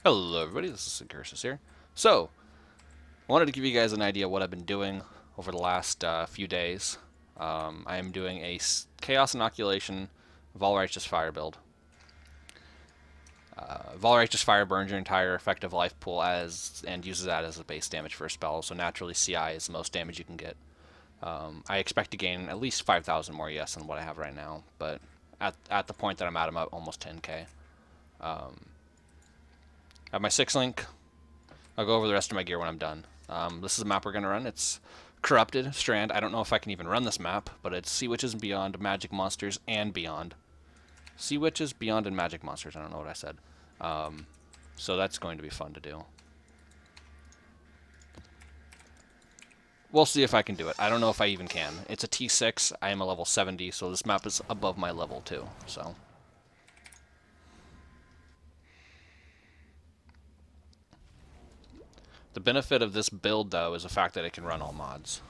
Hello everybody, this is Synchrosis here. So, I wanted to give you guys an idea of what I've been doing over the last few days. I am doing a Chaos Inoculation Vaal Righteous Fire build. Vaal Righteous Fire burns your entire effective life pool and uses that as a base damage for a spell, so naturally CI is the most damage you can get. I expect to gain at least 5,000 more ES than what I have right now, but at the point that I'm at, I'm at almost 10k. I have my 6 link. I'll go over the rest of my gear when I'm done. This is the map we're going to run. It's Corrupted Strand. I don't know if I can even run this map, but it's Sea Witches and Beyond, Magic Monsters, and Beyond. Sea Witches, Beyond, and Magic Monsters. I don't know what I said. So that's going to be fun to do. We'll see if I can do it. I don't know if I even can. It's a T6. I am a level 70, so this map is above my level too. So the benefit of this build, though, is the fact that it can run all mods.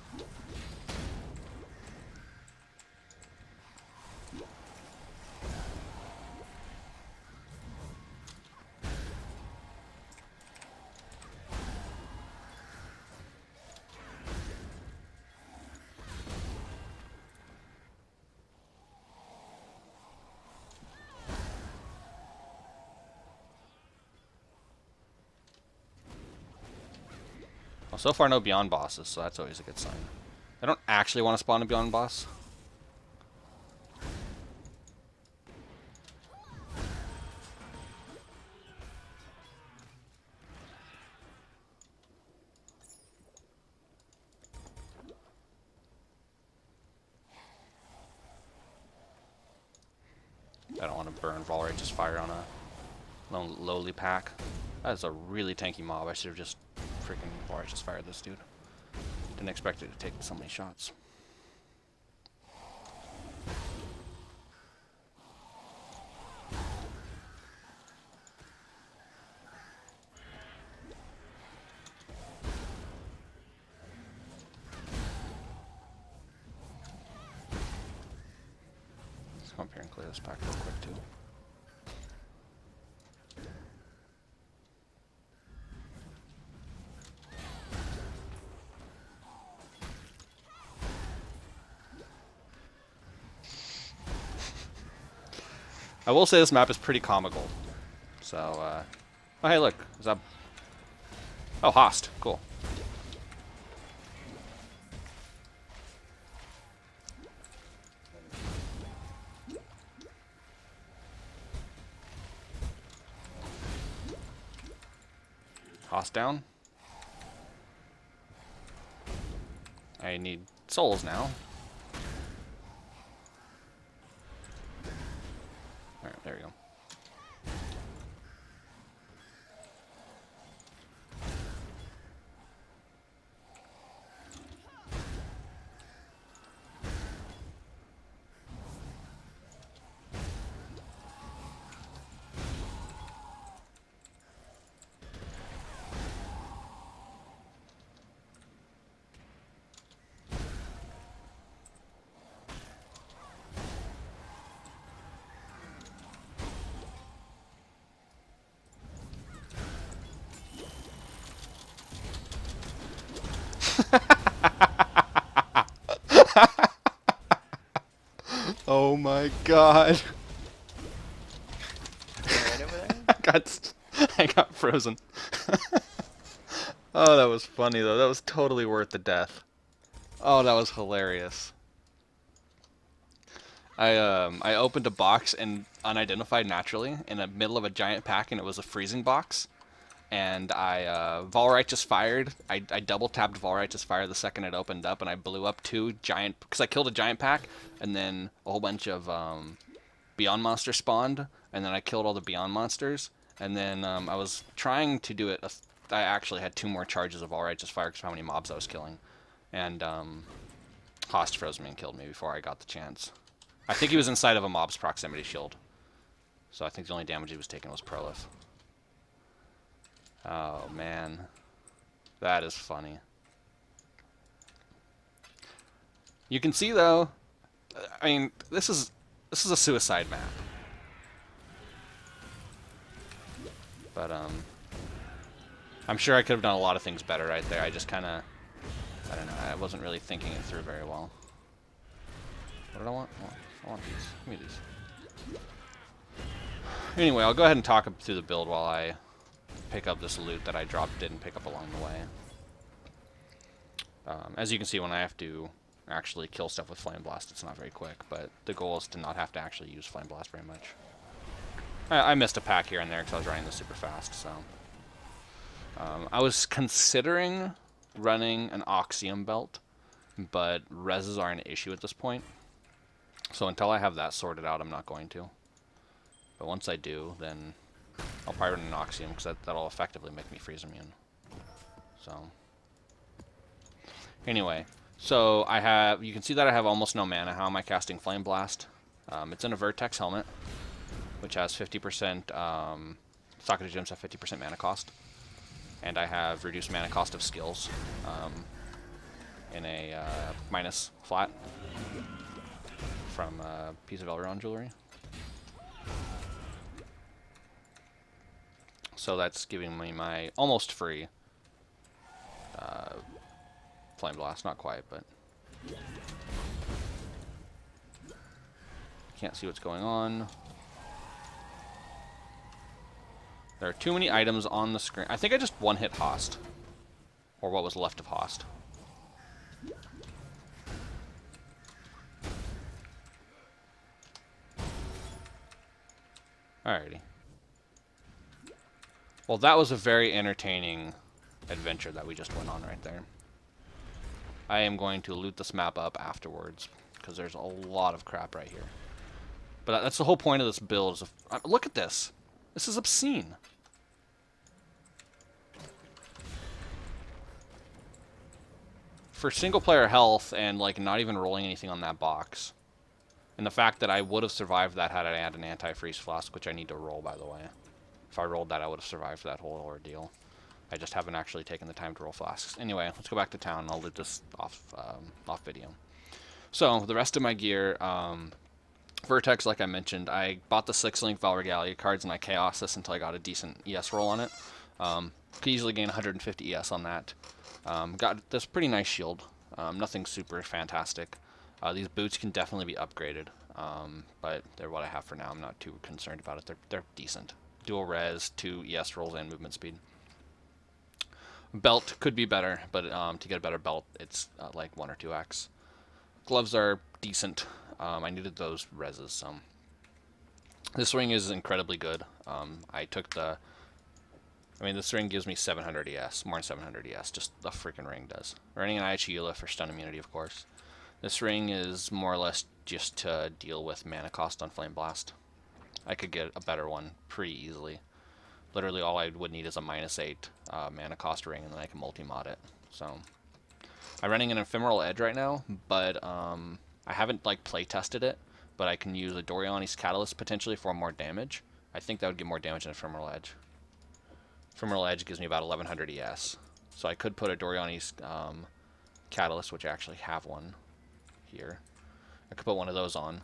Well, so far no Beyond bosses, so that's always a good sign. I don't actually want to spawn a Beyond boss. I don't want to burn Vaal Righteous Fire on a lowly pack. That is a really tanky mob. I should have just freaking Vaal Righteous Fire this dude. Didn't expect it to take so many shots. Let's come up here and clear this pack real quick too. I will say this map is pretty comical. So, oh hey look, is that... Oh, Host, cool. Host down. I need souls now. Alright, there we go. Oh my god. Right over there? I got frozen. Oh, that was funny though. That was totally worth the death. Oh, that was hilarious. I opened a box and unidentified naturally in the middle of a giant pack, and it was a freezing box. And I Vaal Righteous fired. I double tapped Vaal Righteous Fire the second it opened up, and I blew up 2 giant, because I killed a giant pack, and then a whole bunch of Beyond monsters spawned, and then I killed all the Beyond monsters, and then I was trying to do it. I actually had 2 more charges of Vaal Righteous Fire because of how many mobs I was killing, and Host froze me and killed me before I got the chance. I think he was inside of a mob's proximity shield, so I think the only damage he was taking was Prolif. Oh man, that is funny. You can see though, I mean, this is a suicide map. But I'm sure I could have done a lot of things better right there. I just kind of, I don't know, I wasn't really thinking it through very well. What did I want? Oh, I want these. Give me these. Anyway, I'll go ahead and talk through the build while I pick up this loot that I didn't pick up along the way. As you can see, when I have to actually kill stuff with Flame Blast, it's not very quick, but the goal is to not have to actually use Flame Blast very much. I missed a pack here and there because I was running this super fast, so... I was considering running an Oxium belt, but reses are an issue at this point. So until I have that sorted out, I'm not going to. But once I do, then I'll probably run an Oxium, because that'll effectively make me freeze immune. So... Anyway, so you can see that I have almost no mana. How am I casting Flame Blast? It's in a Vertex helmet, which has 50%, Socket of Gems have 50% mana cost. And I have reduced mana cost of skills in a minus flat from a piece of Elrond jewelry. So that's giving me my almost free Flame Blast, not quite, but can't see what's going on. There are too many items on the screen. I think I just one-hit Host, or what was left of Host. Alrighty. Well, that was a very entertaining adventure that we just went on right there. I am going to loot this map up afterwards, because there's a lot of crap right here. But that's the whole point of this build. Look at this. This is obscene. For single-player health and like not even rolling anything on that box, and the fact that I would have survived that had I had an anti-freeze flask, which I need to roll, by the way. If I rolled that, I would have survived that whole ordeal. I just haven't actually taken the time to roll flasks. Anyway, let's go back to town. I'll loot this off video. So the rest of my gear, Vertex, like I mentioned, I bought the 6-link Vaal Regalia cards and I chaos this until I got a decent ES roll on it. Could easily gain 150 ES on that. Got this pretty nice shield. Nothing super fantastic. These boots can definitely be upgraded, but they're what I have for now. I'm not too concerned about it. They're decent. Dual res, 2 ES rolls, and movement speed. Belt could be better, but to get a better belt, it's like 1 or 2x. Gloves are decent. I needed those reses, so. This ring is incredibly good. This ring gives me 700 ES, more than 700 ES, just the freaking ring does. Running an Aichiula for stun immunity, of course. This ring is more or less just to deal with mana cost on Flame Blast. I could get a better one pretty easily. Literally all I would need is a -8 mana cost ring, and then I can multi-mod it. So I'm running an Ephemeral Edge right now, but I haven't play tested it, but I can use a Doriani's Catalyst potentially for more damage. I think that would give more damage than Ephemeral Edge. Ephemeral Edge gives me about 1100 ES. So I could put a Doriani's Catalyst, which I actually have one here. I could put one of those on.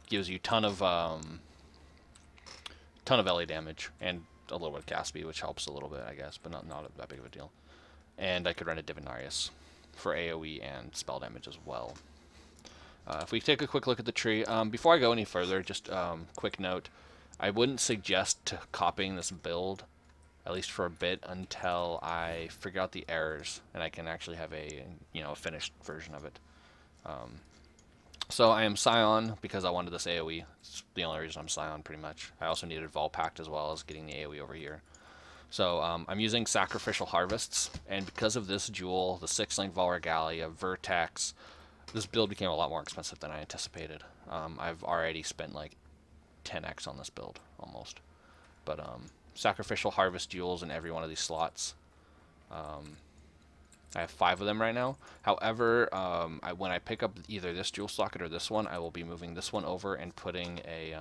Gives you ton of LA damage and a little bit of cast speed, which helps a little bit, I guess, but not that big of a deal. And I could run a Divinarius for AoE and spell damage as well. If we take a quick look at the tree, before I go any further, just quick note, I wouldn't suggest copying this build, at least for a bit, until I figure out the errors and I can actually have a finished version of it. So I am Scion because I wanted this AoE. It's the only reason I'm Scion, pretty much. I also needed Vol Pact as well as getting the AoE over here. So I'm using Sacrificial Harvests, and because of this jewel, the 6-link Vaal Regalia, Vertex, this build became a lot more expensive than I anticipated. I've already spent like 10x on this build, almost. But Sacrificial Harvest jewels in every one of these slots. I have 5 of them right now. However, when I pick up either this jewel socket or this one, I will be moving this one over and putting a...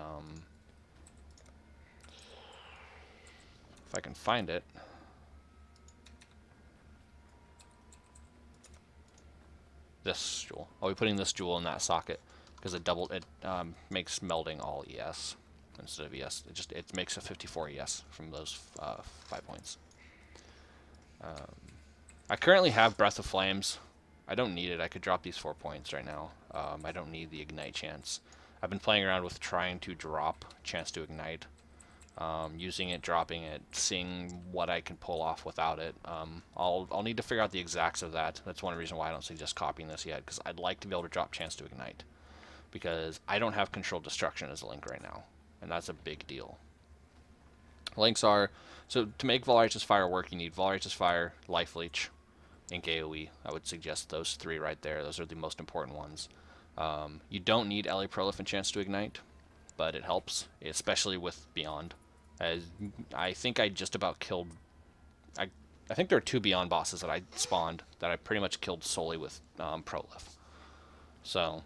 if I can find it. This jewel. I'll be putting this jewel in that socket because it makes melding all ES instead of ES. It makes a 54 ES from those 5 points. I currently have Breath of Flames. I don't need it. I could drop these 4 points right now. I don't need the Ignite chance. I've been playing around with trying to drop chance to Ignite. Using it, dropping it, seeing what I can pull off without it. I'll need to figure out the exacts of that. That's one reason why I don't suggest copying this yet, because I'd like to be able to drop chance to Ignite. Because I don't have Controlled Destruction as a link right now, and that's a big deal. Links are, so to make Vaal Righteous Fire work, you need Vaal Righteous Fire, Life Leech, and AoE. I would suggest those 3 right there. Those are the most important ones. You don't need LA Prolif and Chance to Ignite, but it helps, especially with Beyond. As I think I just about killed... I think there are 2 Beyond bosses that I spawned that I pretty much killed solely with Prolif. So,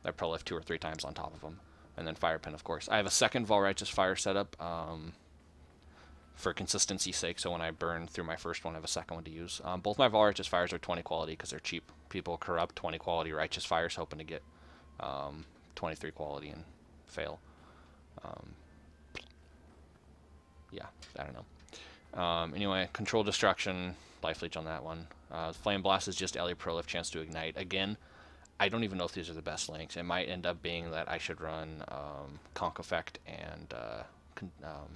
I Prolif 2 or 3 times on top of them. And then Fire Pin, of course. I have a second Vaal Righteous Fire setup for consistency's sake, so when I burn through my first one, I have a second one to use. Both my Vaal Righteous Fires are 20 quality because they're cheap. People corrupt 20 quality Righteous Fires hoping to get 23 quality and fail. Yeah, I don't know. Anyway, Control Destruction, Life Leech on that one. Flame Blast is just LA Prolif, Chance to Ignite. Again, I don't even know if these are the best links. It might end up being that I should run Conk Effect and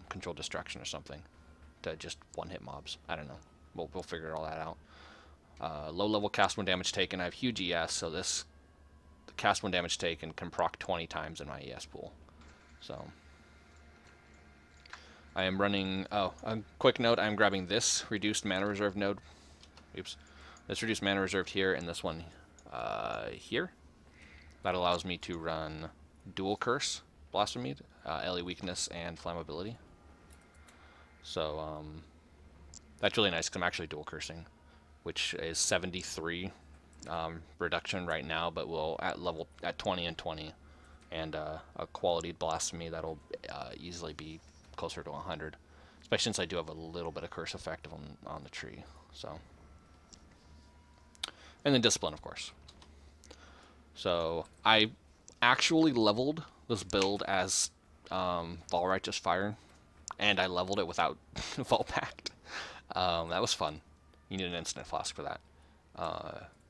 Control Destruction or something to just one-hit mobs. I don't know. We'll figure all that out. Low-level cast 1 damage taken. I have huge ES, so this cast 1 damage taken can proc 20 times in my ES pool. So... I am running, a quick note, I'm grabbing this reduced mana reserve node. Oops. This reduced mana reserved here and this one here. That allows me to run dual curse, blasphemy, LE weakness, and flammability. So, that's really nice because I'm actually dual cursing, which is 73 reduction right now, but will at 20 and 20. And a quality blasphemy that'll easily be closer to 100, especially since I do have a little bit of curse effect on the tree. So, and then discipline, of course. So I actually leveled this build as Vaal Righteous Fire, and I leveled it without Vaal Pact. That was fun. You need an instant flask for that,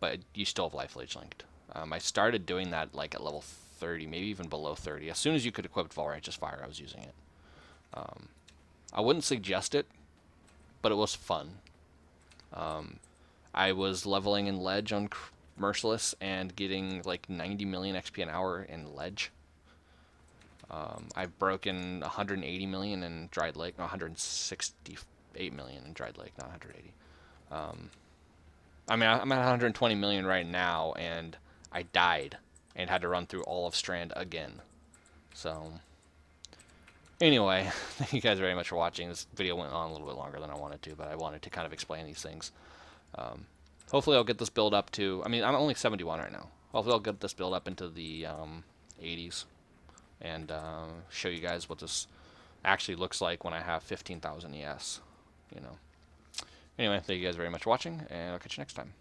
but you still have Life Leech linked. I started doing that like at level 30, maybe even below 30. As soon as you could equip Vaal Righteous Fire, I was using it. I wouldn't suggest it, but it was fun. I was leveling in Ledge on Merciless and getting like 90 million XP an hour in Ledge. I've broken 180 million in Dried Lake, no, 168 million in Dried Lake, not 180. I mean, I'm at 120 million right now, and I died and had to run through all of Strand again. So... Anyway, thank you guys very much for watching. This video went on a little bit longer than I wanted to, but I wanted to kind of explain these things. Hopefully I'll get this build up to... I mean, I'm only 71 right now. Hopefully I'll get this build up into the 80s and show you guys what this actually looks like when I have 15,000 ES, you know. Anyway, thank you guys very much for watching, and I'll catch you next time.